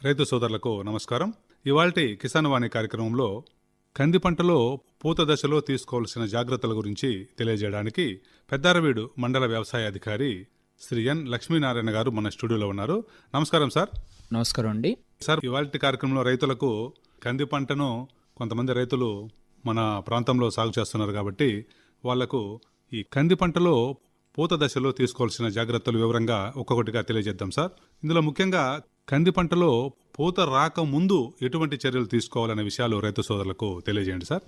రైతు సోదరులకు నమస్కారం. ఇవాల్టి కిసాన్ వాణి కార్యక్రమంలో కంది పంటలో పూత దశలో తీసుకోవాల్సిన జాగ్రత్తల గురించి తెలియజేయడానికి పెద్దారవీడు మండల వ్యవసాయ అధికారి శ్రీ ఎన్ లక్ష్మీనారాయణ గారు మన స్టూడియోలో ఉన్నారు. నమస్కారం సార్. నమస్కారం అండి. సార్, ఇవాల్టి కార్యక్రమంలో రైతులకు కంది పంటను కొంతమంది రైతులు మన ప్రాంతంలో సాగు చేస్తున్నారు కాబట్టి వాళ్లకు ఈ కంది పంటలో పూత దశలో తీసుకోవాల్సిన జాగ్రత్తలు వివరంగా ఒక్కొక్కటిగా తెలియజేద్దాం సార్. ఇందులో ముఖ్యంగా కంది పంటలో పూత రాక ముందు ఎటువంటి చర్యలు తీసుకోవాలనే విషయాలు రైతు సోదరులకు తెలియజేయండి సార్.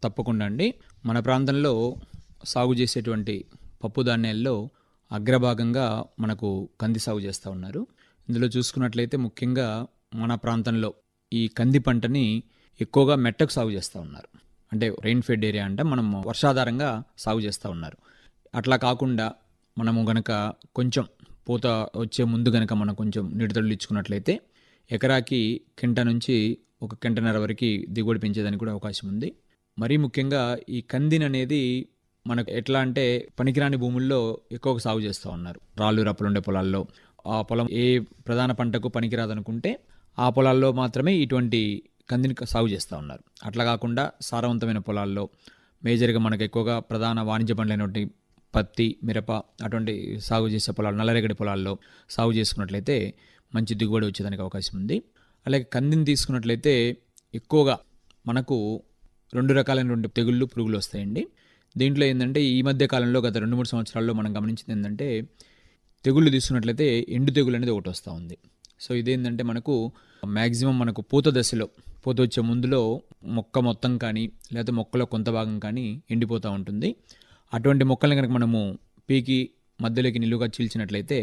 తప్పకుండా అండి. మన ప్రాంతంలో సాగు చేసేటువంటి పప్పు ధాన్యాల్లో అగ్రభాగంగా మనకు కంది సాగు చేస్తూ ఉన్నారు. ఇందులో చూసుకున్నట్లయితే ముఖ్యంగా మన ప్రాంతంలో ఈ కంది పంటని ఎక్కువగా మెట్టకు సాగు చేస్తూ ఉన్నారు. అంటే రెయిన్ ఫెడ్ ఏరియా అంటే మనం వర్షాధారంగా సాగు చేస్తూ ఉన్నారు. అట్లా కాకుండా మనము గనక కొంచెం పూత వచ్చే ముందు గనక మనం కొంచెం నీటి తడులు ఇచ్చుకున్నట్లయితే ఎకరాకి కింట నుంచి 1.5 కింటాల వరకు దిగుబడి పెంచేదానికి కూడా అవకాశం ఉంది. మరీ ముఖ్యంగా ఈ కందిని అనేది మనకు ఎట్లా అంటే పనికిరాని భూముల్లో ఎక్కువగా సాగు చేస్తూ ఉన్నారు. రాళ్ళు రప్పలు ఉండే పొలాల్లో ఆ పొలం ఏ ప్రధాన పంటకు పనికిరాదనుకుంటే ఆ పొలాల్లో మాత్రమే ఇటువంటి కందిని సాగు చేస్తూ ఉన్నారు. అట్లా కాకుండా సారవంతమైన పొలాల్లో మేజర్గా మనకు ఎక్కువగా ప్రధాన వాణిజ్య పంటలైనటువంటి పత్తి, మిరప అటువంటి సాగు చేసే పొలాలు, నల్లరేగడి పొలాల్లో సాగు చేసుకున్నట్లయితే మంచి దిగుబడి వచ్చేదానికి అవకాశం ఉంది. అలాగే కందిని తీసుకున్నట్లయితే ఎక్కువగా మనకు 2 రకాలైనటువంటి తెగుళ్ళు, పురుగులు వస్తాయండి. దీంట్లో ఏంటంటే ఈ మధ్య కాలంలో గత 2-3 సంవత్సరాల్లో మనం గమనించింది ఏంటంటే తెగుళ్ళు తీసుకున్నట్లయితే ఎండు తెగులు అనేది ఒకటి వస్తూ ఉంది. సో ఇదేంటంటే మనకు మ్యాక్సిమం మనకు పూత దశలో, పూత వచ్చే ముందులో మొక్క మొత్తం కానీ లేకపోతే మొక్కలో కొంత భాగం కానీ ఎండిపోతూ ఉంటుంది. అటువంటి మొక్కల్ని కనుక మనము పీకి మధ్యలోకి నిలువుగా చీల్చినట్లయితే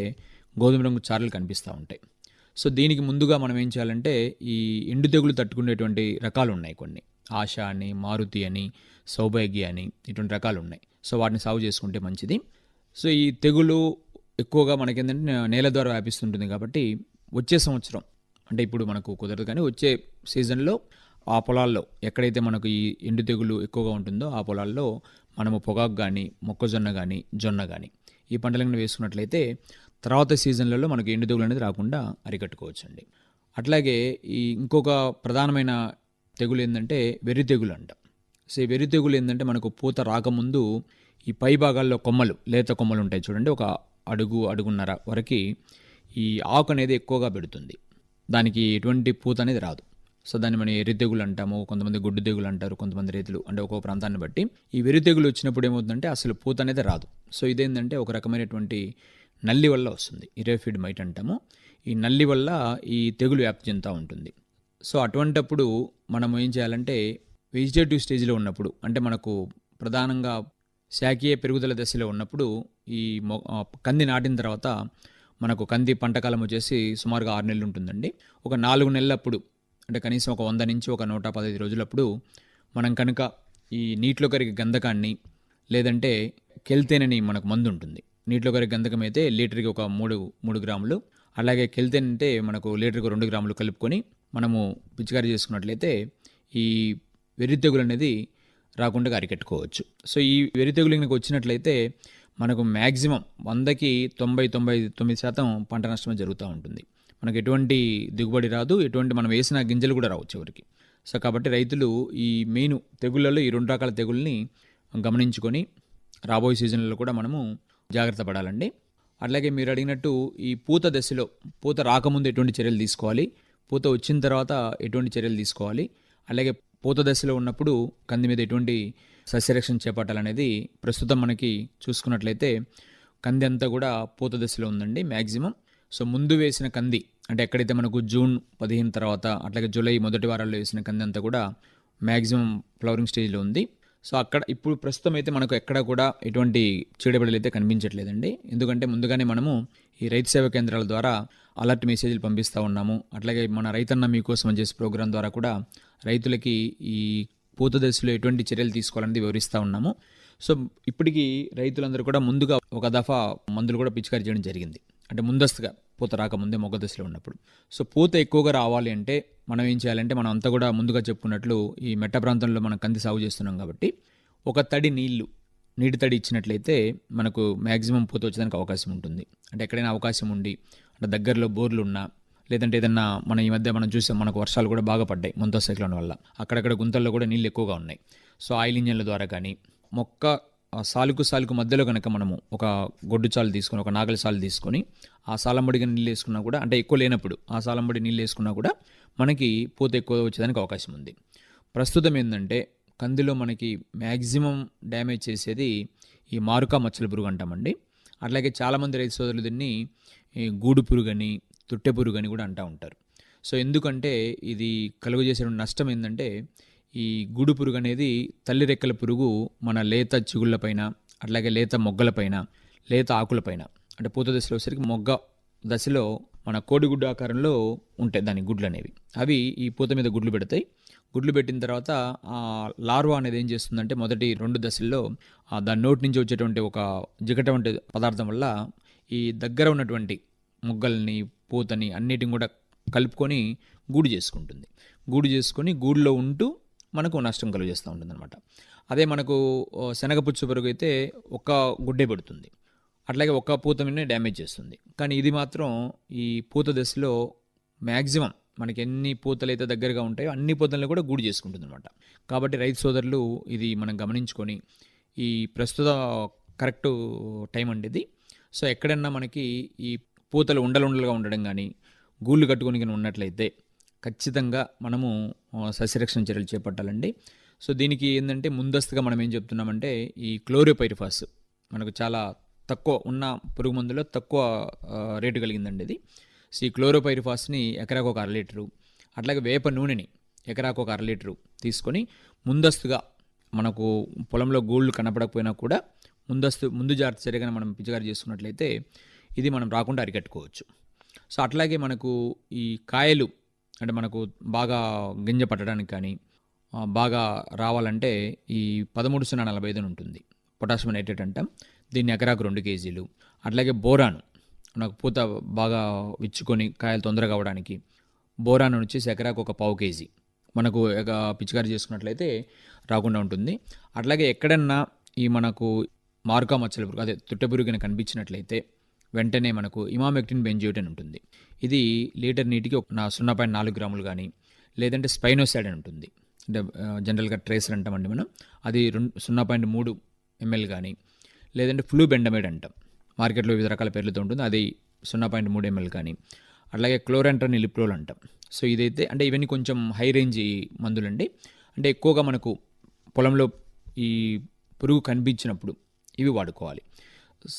గోధుమ రంగు చారలు కనిపిస్తూ ఉంటాయి. సో దీనికి ముందుగా మనం ఏం చేయాలంటే ఈ ఎండు తెగులు తట్టుకునేటువంటి రకాలు ఉన్నాయి కొన్ని. ఆశ అని, మారుతి అని, సౌభాగ్య అని ఇటువంటి రకాలు ఉన్నాయి. సో వాటిని సాగు చేసుకుంటే మంచిది. సో ఈ తెగులు ఎక్కువగా మనకేంటంటే నేల ద్వారా వ్యాపిస్తుంటుంది కాబట్టి వచ్చే సంవత్సరం అంటే ఇప్పుడు మనకు కుదరదు కానీ వచ్చే సీజన్లో ఆ పొలాల్లో ఎక్కడైతే మనకు ఈ ఎండు తెగులు ఎక్కువగా ఉంటుందో ఆ పొలాల్లో మనము పొగాకు కానీ, మొక్కజొన్న కానీ, జొన్న కానీ ఈ పంటలను వేసుకున్నట్లయితే తర్వాత సీజన్లలో మనకు ఎండు తెగులు అనేది రాకుండా అరికట్టుకోవచ్చండి. అట్లాగే ఈ ఇంకొక ప్రధానమైన తెగులు ఏంటంటే వెర్రి తెగులు అంట. సో ఈ వెర్రి తెగులు ఏంటంటే మనకు పూత రాకముందు ఈ పై భాగాల్లో కొమ్మలు, లేత కొమ్మలు ఉంటాయి చూడండి, 1 అడుగున్నర వరకు ఈ ఆకు అనేది ఎక్కువగా పెడుతుంది. దానికి ఎటువంటి పూత అనేది రాదు. సో దాన్ని మనం ఎర్రి తెగులు అంటాము, కొంతమంది గుడ్డు తెగులు అంటారు, కొంతమంది రైతులు అంటే ఒక్కో ప్రాంతాన్ని బట్టి. ఈ వెర్రి తెగులు వచ్చినప్పుడు ఏమవుతుందంటే అసలు పూత అనేది రాదు. సో ఇదేంటంటే ఒక రకమైనటువంటి నల్లి వల్ల వస్తుంది, ఇరేఫిడ్ మైట్ అంటాము. ఈ నల్లి వల్ల ఈ తెగులు వ్యాప్తి చెందుతూ ఉంటుంది. సో అటువంటప్పుడు మనం ఏం చేయాలంటే వెజిటేటివ్ స్టేజ్లో ఉన్నప్పుడు అంటే మనకు ప్రధానంగా శాఖీయ పెరుగుదల దశలో ఉన్నప్పుడు ఈ కంది నాటిన తర్వాత మనకు కంది పంటకాలం వచ్చేసి సుమారుగా 6 నెలలు ఉంటుందండి. ఒక 4 నెలలప్పుడు అంటే కనీసం ఒక 100 నుంచి ఒక 115 రోజులప్పుడు మనం కనుక ఈ నీటిలో కరిగే గంధకాన్ని లేదంటే కెల్తేనని మనకు మందు ఉంటుంది. నీటిలో కరిగే గంధకం అయితే లీటర్కి ఒక 3 గ్రాములు, అలాగే కెల్తేన్ అంటే మనకు లీటర్కి 2 గ్రాములు కలుపుకొని మనము పిచికారీ చేసుకున్నట్లయితే ఈ వెర్రి తెగులు అనేది రాకుండా అరికట్టుకోవచ్చు. సో ఈ వెర్రి తెగులు కనుక వచ్చినట్లయితే మనకు మ్యాక్సిమం 100కి 90-99% పంట నష్టమే జరుగుతూ ఉంటుంది. మనకు ఎటువంటి దిగుబడి రాదు, ఎటువంటి మనం వేసిన గింజలు కూడా రావు చివరికి. సో కాబట్టి రైతులు ఈ మెయిన్ తెగుళ్ళలో ఈ 2 రకాల తెగుల్ని గమనించుకొని రాబోయే సీజన్లలో కూడా మనము జాగ్రత్త పడాలండి. అట్లాగే మీరు అడిగినట్టు ఈ పూత దశలో, పూత రాకముందు ఎటువంటి చర్యలు తీసుకోవాలి, పూత వచ్చిన తర్వాత ఎటువంటి చర్యలు తీసుకోవాలి, అలాగే పూత దశలో ఉన్నప్పుడు కంది మీద ఎటువంటి సస్యరక్షణ చేపట్టాలనేది ప్రస్తుతం మనకి చూసుకున్నట్లయితే కంది అంతా కూడా పూత దశలో ఉందండి మ్యాక్సిమం. సో ముందు వేసిన కంది అంటే ఎక్కడైతే మనకు జూన్ 15 తర్వాత అట్లాగే జూలై మొదటి వారాల్లో వేసిన కంది అంతా కూడా మ్యాక్సిమం ఫ్లవరింగ్ స్టేజ్లో ఉంది. సో అక్కడ ఇప్పుడు ప్రస్తుతం అయితే మనకు ఎక్కడ కూడా ఎటువంటి చీడపీడలు అయితే కనిపించట్లేదండి. ఎందుకంటే ముందుగానే మనము ఈ రైతు సేవా కేంద్రాల ద్వారా అలర్ట్ మెసేజ్లు పంపిస్తూ ఉన్నాము. అట్లాగే మన రైతన్న మీకోసం అని చేసే ప్రోగ్రాం ద్వారా కూడా రైతులకి ఈ పూత దశలో ఎటువంటి చర్యలు తీసుకోవాలనేది వివరిస్తూ ఉన్నాము. సో ఇప్పటికీ రైతులందరూ కూడా ముందుగా ఒక దఫా మందులు కూడా పిచికారీ చేయడం జరిగింది. అంటే ముందస్తుగా పూత రాకముందే మొగ్గ దశలో ఉన్నప్పుడు. సో పూత ఎక్కువగా రావాలి అంటే మనం ఏం చేయాలంటే మనం అంతా కూడా ముందుగా చెప్పుకున్నట్లు ఈ మెట్ట ప్రాంతంలో మనం కంది సాగు చేస్తున్నాం కాబట్టి ఒక తడి నీటి తడి ఇచ్చినట్లయితే మనకు మ్యాక్సిమం పూత వచ్చేదానికి అవకాశం ఉంటుంది. అంటే ఎక్కడైనా అవకాశం ఉండి అంటే దగ్గరలో బోర్లు ఉన్నా లేదంటే ఏదన్నా మనం ఈ మధ్య మనం చూసాం, మనకు వర్షాలు కూడా బాగా పడ్డాయి ముంతా సైక్లోన్ వల్ల. అక్కడక్కడ గుంతల్లో కూడా నీళ్ళు ఎక్కువగా ఉన్నాయి. సో ఆయిల్ ఇంజన్ల ద్వారా కానీ మొక్క సాలుకు మధ్యలో కనుక మనము ఒక గొడ్డు చాలు తీసుకొని, ఒక నాగలి సాలు తీసుకొని ఆ సాలంబడిగా నీళ్ళు వేసుకున్నా కూడా, అంటే ఎక్కువ లేనప్పుడు ఆ సాలంబడి నీళ్ళు వేసుకున్నా కూడా మనకి పూత ఎక్కువ వచ్చేదానికి అవకాశం ఉంది. ప్రస్తుతం ఏంటంటే కందిలో మనకి మ్యాక్సిమం డ్యామేజ్ చేసేది ఈ మారుకా మచ్చల పురుగు అంటామండి. అట్లాగే చాలామంది రైతు సోదరులు దీన్ని ఈ గూడు పురుగని, తుట్టె పురుగని కూడా అంటూ ఉంటారు. సో ఎందుకంటే ఇది కలుగజేసే నష్టం ఏంటంటే, ఈ గూడు పురుగు అనేది తల్లి రెక్కల పురుగు మన లేత చిగుళ్ళపైన, అట్లాగే లేత మొగ్గలపైన, లేత ఆకులపైన, అంటే పూత దశలో వచ్చేసరికి మొగ్గ దశలో మన కోడిగుడ్డు ఆకారంలో ఉంటాయి దాని గుడ్లు అనేవి. అవి ఈ పూత మీద గుడ్లు పెడతాయి. గుడ్లు పెట్టిన తర్వాత ఆ లార్వా అనేది ఏం చేస్తుందంటే మొదటి 2 దశల్లో దాని నోటి నుంచి వచ్చేటువంటి ఒక జిగట వంటి పదార్థం వల్ల ఈ దగ్గర ఉన్నటువంటి మొగ్గల్ని, పూతని అన్నిటిని కూడా కలుపుకొని గూడు చేసుకుంటుంది. గూడు చేసుకొని గూడులో ఉంటూ మనకు నష్టం కలుగజేస్తూ ఉంటుంది అనమాట. అదే మనకు శనగపుచ్చు పురుగు అయితే ఒక్క గుడ్డే పెడుతుంది, అట్లాగే ఒక్క పూత మీదనే డ్యామేజ్ చేస్తుంది. కానీ ఇది మాత్రం ఈ పూత దశలో మ్యాక్సిమం మనకి ఎన్ని పూతలు అయితే దగ్గరగా ఉంటాయో అన్ని పూతలను కూడా గూడు చేసుకుంటుంది అనమాట. కాబట్టి రైతు సోదరులు ఇది మనం గమనించుకొని, ఈ ప్రస్తుత కరెక్ట్ టైం అండి ఇది. సో ఎక్కడన్నా మనకి ఈ పూతలు ఉండలుగా ఉండడం కానీ, గూళ్ళు కట్టుకొని కానీ ఉన్నట్లయితే ఖచ్చితంగా మనము సస్యరక్షణ చర్యలు చేపట్టాలండి. సో దీనికి ఏంటంటే ముందస్తుగా మనం ఏం చెప్తున్నామంటే, ఈ క్లోరోపైరిఫాస్ మనకు చాలా తక్కువ ఉన్న పురుగు మందులో తక్కువ రేటు కలిగిందండి ఇది. సో ఈ క్లోరోపైరిఫాస్ని ఎకరాకు ఒక 1/2 లీటరు, అట్లాగే వేప నూనెని ఎకరాకు ఒక 1/2 లీటరు తీసుకొని ముందస్తుగా మనకు పొలంలో గూళ్ళు కనపడకపోయినా కూడా ముందు జాగ్రత్త చర్యగా మనం పిచికారీ చేసుకున్నట్లయితే ఇది మనం రాకుండా అరికట్టుకోవచ్చు. సో అట్లాగే మనకు ఈ కాయలు అంటే మనకు బాగా గింజ పట్టడానికి కానీ బాగా రావాలంటే ఈ 13-0-45 అని ఉంటుంది, పొటాషియం నైట్రేట్ అంటాం. దీన్ని ఎకరాకు 2 కేజీలు. అట్లాగే బోరాను, నాకు పూత బాగా విచ్చుకొని కాయలు తొందరగా అవ్వడానికి బోరాను వచ్చేసి ఎకరాకు ఒక 1/4 కేజీ మనకు పిచికారీ చేసుకున్నట్లయితే రాకుండా ఉంటుంది. అట్లాగే ఎక్కడన్నా ఈ మనకు మారుకా మచ్చల పురుగు, అదే తుట్టె పురుగు కనిపించినట్లయితే వెంటనే మనకు ఇమామెక్టిన్ బెంజోయేట్ అని ఉంటుంది. ఇది లీటర్ నీటికి 0.4 గ్రాములు కానీ, లేదంటే స్పైనోసైడ్ అని ఉంటుంది, అంటే జనరల్గా ట్రేసర్ అంటామండి మనం, అది 0.3 ml కానీ, లేదంటే ఫ్లూబెండమైడ్ అంటాం, మార్కెట్లో వివిధ రకాల పేర్లతో ఉంటుంది, అది 0.3 ml కానీ, అట్లాగే క్లోరాంట్రాన్ ఇలిప్రోల్ అంటాం. సో ఇదైతే అంటే ఇవన్నీ కొంచెం హై రేంజ్ మందులండి. అంటే ఎక్కువగా మనకు పొలంలో ఈ పురుగు కనిపించినప్పుడు ఇవి వాడుకోవాలి.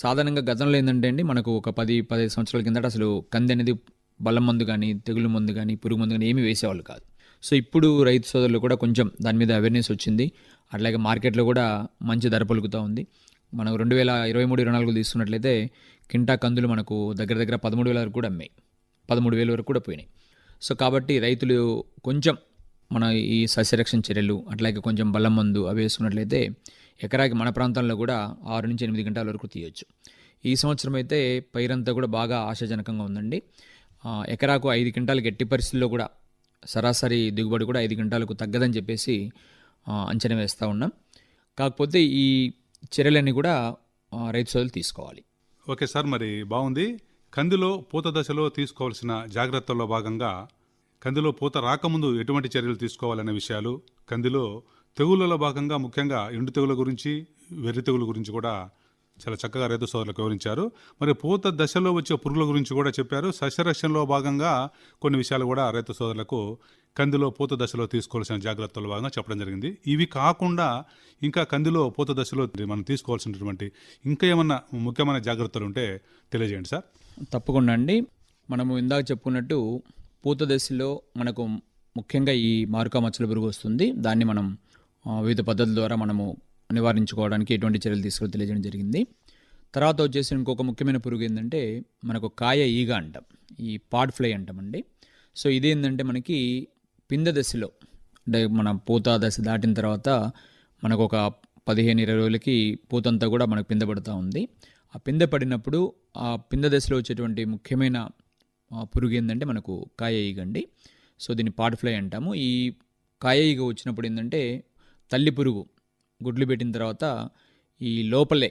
సాధారణంగా గతంలో ఏంటంటే అండి, మనకు ఒక 10-15 సంవత్సరాల కిందట అసలు కంది అనేది బలం మందు కానీ, తెగులు మందు కానీ, పురుగు మందు కానీ ఏమీ వేసేవాళ్ళు కాదు. సో ఇప్పుడు రైతు సోదరులు కూడా కొంచెం దాని మీద అవేర్నెస్ వచ్చింది. అట్లాగే మార్కెట్లో కూడా మంచి ధర పలుకుతూ ఉంది. మనం 2023-24 తీసుకున్నట్లయితే కింటా కందులు మనకు దగ్గర 13,000 వరకు కూడా అమ్మాయి, 13,000 వరకు కూడా పోయినాయి. సో కాబట్టి రైతులు కొంచెం మన ఈ సస్యరక్షణ చర్యలు, అట్లాగే కొంచెం బలం మందు అవి వేసుకున్నట్లయితే ఎకరాకి మన ప్రాంతంలో కూడా 6-8 గంటల వరకు తీయొచ్చు. ఈ సంవత్సరం అయితే పైరంతా కూడా బాగా ఆశాజనకంగా ఉందండి. ఎకరాకు 5 క్వింటాలకు ఎట్టి పరిస్థితుల్లో కూడా సరాసరి దిగుబడి కూడా 5 క్వింటాలకు తగ్గదని చెప్పేసి అంచనా వేస్తూ ఉన్నాం. కాకపోతే ఈ చర్యలన్నీ కూడా రైతు సోదరులు తీసుకోవాలి. ఓకే సార్, మరి బాగుంది. కందిలో పూత దశలో తీసుకోవాల్సిన జాగ్రత్తల్లో భాగంగా కందిలో పూత రాకముందు ఎటువంటి చర్యలు తీసుకోవాలనే విషయాలు, కందిలో తెగుళ్లలో భాగంగా ముఖ్యంగా ఎండు తెగుల గురించి, వెర్రి తెగుల గురించి కూడా చాలా చక్కగా రైతు సోదరులకు వివరించారు. మరి పూత దశలో వచ్చే పురుగుల గురించి కూడా చెప్పారు. సస్యరక్షణలో భాగంగా కొన్ని విషయాలు కూడా రైతు సోదరులకు కందిలో పూత దశలో తీసుకోవాల్సిన జాగ్రత్తల భాగంగా చెప్పడం జరిగింది. ఇవి కాకుండా ఇంకా కందిలో పూత దశలో మనం తీసుకోవాల్సినటువంటి ఇంకా ఏమన్నా ముఖ్యమైన జాగ్రత్తలు ఉంటే తెలియజేయండి సార్. తప్పకుండా అండి. మనము ఇందాక చెప్పుకున్నట్టు పూత దశలో మనకు ముఖ్యంగా ఈ మారుకా మచ్చల పురుగు వస్తుంది. దాన్ని మనం వివిధ పద్ధతుల ద్వారా మనము నివారించుకోవడానికి ఎటువంటి చర్యలు తీసుకోవాలో తెలియజేయడం జరిగింది. తర్వాత వచ్చేసి ఇంకొక ముఖ్యమైన పురుగు ఏంటంటే మనకు కాయ ఈగ అంటాం, ఈ పాడ్ ఫ్లై అంటామండి. సో ఇదేంటంటే మనకి పిందె దశలో, అంటే మన పూత దశ దాటిన తర్వాత మనకు ఒక 15-20 రోజులకి పూతంతా కూడా మనకు పిందె పడుతూ ఉంది. ఆ పిందె పడినప్పుడు ఆ పిందె దశలో వచ్చేటువంటి ముఖ్యమైన పురుగు ఏంటంటే మనకు కాయ ఈగ అండి. సో దీన్ని పాడ్ ఫ్లై అంటాము. ఈ కాయ ఈగ వచ్చినప్పుడు ఏంటంటే తల్లి పురుగు గుడ్లు పెట్టిన తర్వాత ఈ లోపలే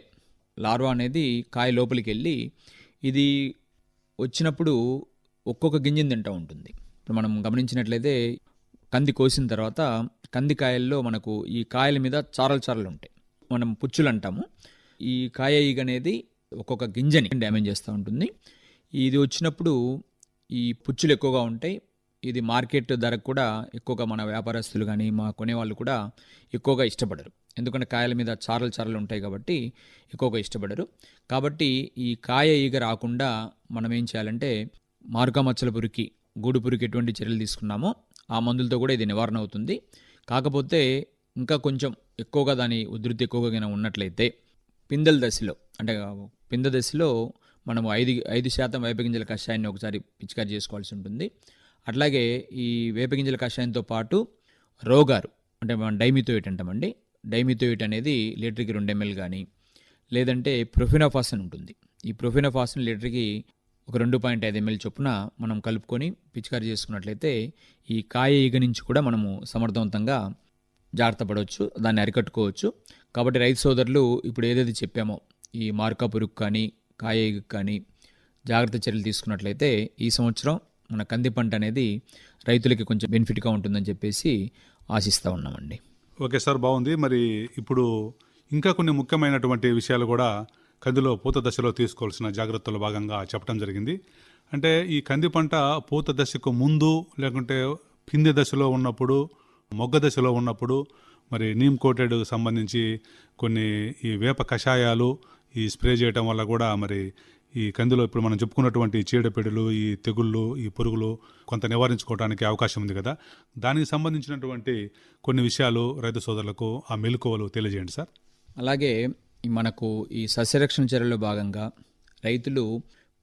లార్వా అనేది కాయ లోపలికి వెళ్ళి ఇది వచ్చినప్పుడు ఒక్కొక్క గింజని తింటూ ఉంటుంది. ఇప్పుడు మనం గమనించినట్లయితే కంది కోసిన తర్వాత కంది కాయల్లో మనకు ఈ కాయల మీద చారలు చారలు ఉంటాయి, మనం పుచ్చులు అంటాము. ఈ కాయ ఈగ అనేది ఒక్కొక్క గింజని డ్యామేజ్ చేస్తూ ఉంటుంది. ఇది వచ్చినప్పుడు ఈ పుచ్చులు ఎక్కువగా ఉంటాయి. ఇది మార్కెట్ ధరకు కూడా ఎక్కువగా మన వ్యాపారస్తులు కానీ మా కొనేవాళ్ళు కూడా ఎక్కువగా ఇష్టపడరు. ఎందుకంటే కాయల మీద చారలు చారలు ఉంటాయి కాబట్టి ఎక్కువగా ఇష్టపడరు. కాబట్టి ఈ కాయ ఈగ రాకుండా మనం ఏం చేయాలంటే మారుకా మచ్చల పురికి, గూడు పురికి ఎటువంటి చర్యలు తీసుకున్నామో ఆ మందులతో కూడా ఇది నివారణ అవుతుంది. కాకపోతే ఇంకా కొంచెం ఎక్కువగా దాని ఉధృతి ఎక్కువగా ఉన్నట్లయితే పిందెల దశలో, అంటే పిందె దశలో మనము 5% వేపగింజల కషాయాన్ని ఒకసారి పిచికారి చేసుకోవాల్సి ఉంటుంది. అట్లాగే ఈ వేపగింజల కషాయంతో పాటు రోగారు, అంటే మనం డైమిథోయిట్ అంటామండి. డైమిథోయిట్ అనేది లీటర్కి 2 ml కానీ, లేదంటే ప్రొఫినోఫాస్ అని ఉంటుంది. ఈ ప్రొఫినోఫాస్ని లీటర్కి ఒక 2.5 ml చొప్పున మనం కలుపుకొని పిచికారి చేసుకున్నట్లయితే ఈ కాయ ఈగ నుంచి కూడా మనము సమర్థవంతంగా జాగ్రత్త పడవచ్చు, దాన్ని అరికట్టుకోవచ్చు. కాబట్టి రైతు సోదరులు ఇప్పుడు ఏదైతే చెప్పామో ఈ మార్కా పురుగు కానీ కాయ ఈగ కానీ జాగ్రత్త చర్యలు తీసుకున్నట్లయితే ఈ సంవత్సరం మన కంది పంట అనేది రైతులకి కొంచెం బెనిఫిట్గా ఉంటుందని చెప్పేసి ఆశిస్తూ ఉన్నామండి. ఓకే సార్, బాగుంది. మరి ఇప్పుడు ఇంకా కొన్ని ముఖ్యమైనటువంటి విషయాలు కూడా కందిలో పూత దశలో తీసుకోవాల్సిన జాగ్రత్తల భాగంగా చెప్పడం జరిగింది. అంటే ఈ కంది పంట పూత దశకు ముందు, లేకుంటే పిందె దశలో ఉన్నప్పుడు, మొగ్గ దశలో ఉన్నప్పుడు మరి నీమ్ కోటెడ్ సంబంధించి కొన్ని ఈ వేప కషాయాలు ఈ స్ప్రే చేయటం వల్ల కూడా మరి ఈ కందిలో ఇప్పుడు మనం చెప్పుకున్నటువంటి చీడపీడలు, ఈ తెగుళ్ళు, ఈ పురుగులు కొంత నివారించుకోవడానికి అవకాశం ఉంది కదా. దానికి సంబంధించినటువంటి కొన్ని విషయాలు రైతు సోదరులకు ఆ మెలకువలు తెలియజేయండి సార్. అలాగే మనకు ఈ సస్యరక్షణ చర్యల్లో భాగంగా రైతులు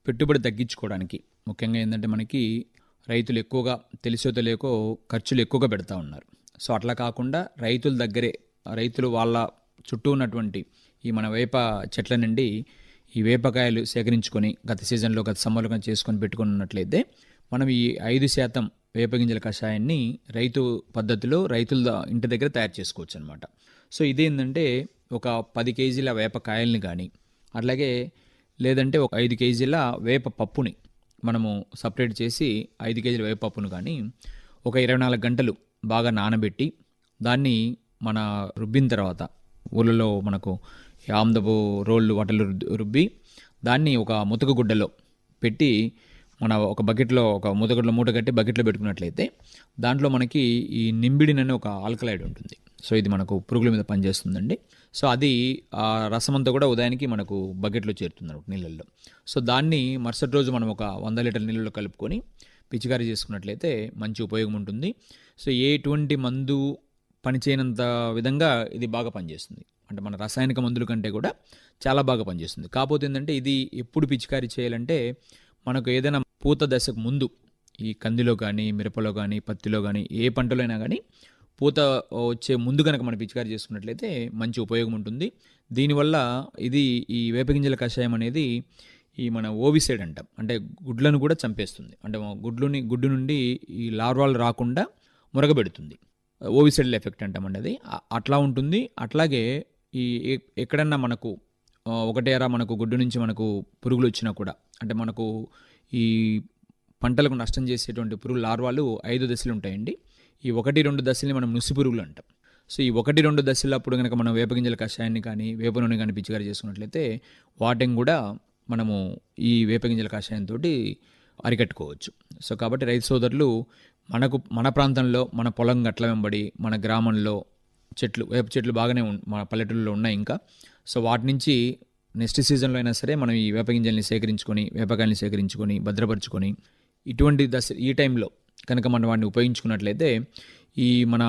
పెట్టుబడి తగ్గించుకోవడానికి ముఖ్యంగా ఏంటంటే మనకి రైతులు ఎక్కువగా తెలిసో తెలియకో ఖర్చులు ఎక్కువగా పెడతా ఉన్నారు. సో అట్లా కాకుండా రైతుల దగ్గరే, రైతులు వాళ్ళ చుట్టూ ఉన్నటువంటి ఈ మన వేప చెట్ల నుండి ఈ వేపకాయలు సేకరించుకొని గత సీజన్లో, గత సమ్మర్లో చేసుకొని పెట్టుకుని ఉన్నట్లయితే మనం ఈ 5% వేపగింజల కషాయాన్ని రైతు పద్ధతిలో రైతుల ఇంటి దగ్గర తయారు చేసుకోవచ్చు అనమాట. సో ఇదేంటంటే ఒక 10 kgల వేపకాయల్ని కానీ, అట్లాగే లేదంటే ఒక 5 kgల వేప పప్పుని మనము సపరేట్ చేసి 5 kgల వేప పప్పును కానీ ఒక 24 గంటలు బాగా నానబెట్టి దాన్ని మన రుబ్బిన తర్వాత ఊళ్ళలో మనకు ఆమ్దపు రోళ్ళు వాటిలో రుబ్బి దాన్ని ఒక ముతక గుడ్డలో పెట్టి మన ఒక బకెట్లో, ఒక ముతకట్లో మూట కట్టి బకెట్లో పెట్టుకున్నట్లయితే దాంట్లో మనకి ఈ నింబిడిన్ అనే ఒక ఆల్కలైడ్ ఉంటుంది. సో ఇది మనకు పురుగుల మీద పనిచేస్తుందండి. సో అది ఆ రసం అంతా కూడా ఉదయానికి మనకు బకెట్లో చేరుతుంది నీళ్ళల్లో. సో దాన్ని మరుసటి రోజు మనం ఒక 100 లీటర్ల నీళ్ళలో కలుపుకొని పిచికారీ చేసుకున్నట్లయితే మంచి ఉపయోగం ఉంటుంది. సో ఎటువంటి మందు పనిచేయనంత విధంగా ఇది బాగా పనిచేస్తుంది. అంటే మన రసాయనిక మందుల కంటే కూడా చాలా బాగా పనిచేస్తుంది. కాకపోతే ఏంటంటే ఇది ఎప్పుడు పిచికారీ చేయాలంటే మనకు ఏదైనా పూత దశకు ముందు, ఈ కందిలో కానీ, మిరపలో కానీ, పత్తిలో కానీ, ఏ పంటలో అయినా కానీ పూత వచ్చే ముందు కనుక మనం పిచికారీ చేసుకున్నట్లయితే మంచి ఉపయోగం ఉంటుంది. దీనివల్ల ఇది ఈ వేపగింజల కషాయం అనేది ఈ మన ఓవిసైడ్ అంటాం, అంటే గుడ్లను కూడా చంపేస్తుంది. అంటే గుడ్డు నుండి ఈ లార్వాలు రాకుండా మురగబెడుతుంది. ఓవిసైడల్ ఎఫెక్ట్ అంటామండి అది. అట్లా ఉంటుంది. అట్లాగే ఈ ఎక్కడన్నా మనకు ఒకటేరా మనకు గుడ్డు నుంచి మనకు పురుగులు వచ్చినా కూడా, అంటే మనకు ఈ పంటలకు నష్టం చేసేటువంటి పురుగు లార్వాలు 5 దశలు ఉంటాయండి. ఈ 1-2 దశల్ని మనం నుసి పురుగులు అంటాం. సో ఈ 1-2 దశలు అప్పుడు కనుక మనం వేపగింజల కషాయాన్ని కానీ, వేప నూనె కానీ పిచికారీ చేసుకున్నట్లయితే వాటిని కూడా మనము ఈ వేపగింజల కషాయంతో అరికట్టుకోవచ్చు. సో కాబట్టి రైతు సోదరులు మన ప్రాంతంలో, మన పొలం గట్ల వెంబడి, మన గ్రామంలో వేప చెట్లు బాగానే మన పల్లెటూళ్ళలో ఉన్నాయి ఇంకా. సో వాటి నుంచి నెక్స్ట్ సీజన్లో అయినా సరే మనం ఈ వేపగింజల్ని సేకరించుకొని, వేపకాయల్ని సేకరించుకొని భద్రపరుచుకొని ఇటువంటి ఈ టైంలో కనుక మనం వాటిని ఉపయోగించుకున్నట్లయితే ఈ మన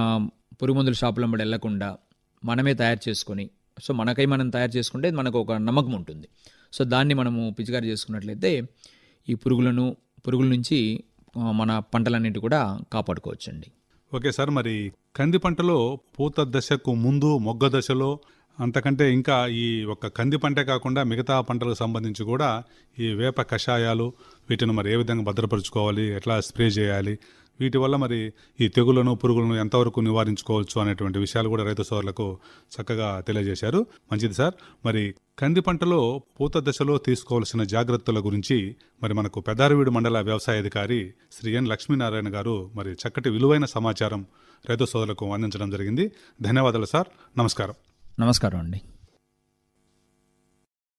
పురుగు మందుల షాపుల వెంబడి వెళ్లకుండా మనమే తయారు చేసుకొని, సో మనకై మనం తయారు చేసుకుంటే మనకు ఒక నమ్మకం ఉంటుంది. సో దాన్ని మనము పిచికారీ చేసుకున్నట్లయితే ఈ పురుగుల నుంచి మన పంటలన్నిటి కూడా కాపాడుకోవచ్చండి. ఓకే సార్, మరి కంది పంటలో పూత దశకు ముందు, మొగ్గ దశలో, అంతకంటే ఇంకా ఈ ఒక్క కంది పంటే కాకుండా మిగతా పంటలకు సంబంధించి కూడా ఈ వేప కషాయాలు వీటిని మరి ఏ విధంగా భద్రపరుచుకోవాలి, ఎట్లా స్ప్రే చేయాలి, వీటి వల్ల మరి ఈ తెగులను పురుగులను ఎంతవరకు నివారించుకోవచ్చు అనేటువంటి విషయాలు కూడా రైతు సోదరులకు చక్కగా తెలియజేశారు. మంచిది సార్. మరి కంది పంటలో పూత దశలో తీసుకోవాల్సిన జాగ్రత్తల గురించి మరి మనకు పెద్దారవీడు మండల వ్యవసాయ అధికారి శ్రీ ఎన్ లక్ష్మీనారాయణ గారు మరి చక్కటి విలువైన సమాచారం రైతు సోదరులకు అందించడం జరిగింది. ధన్యవాదాలు సార్. నమస్కారం. నమస్కారం అండి.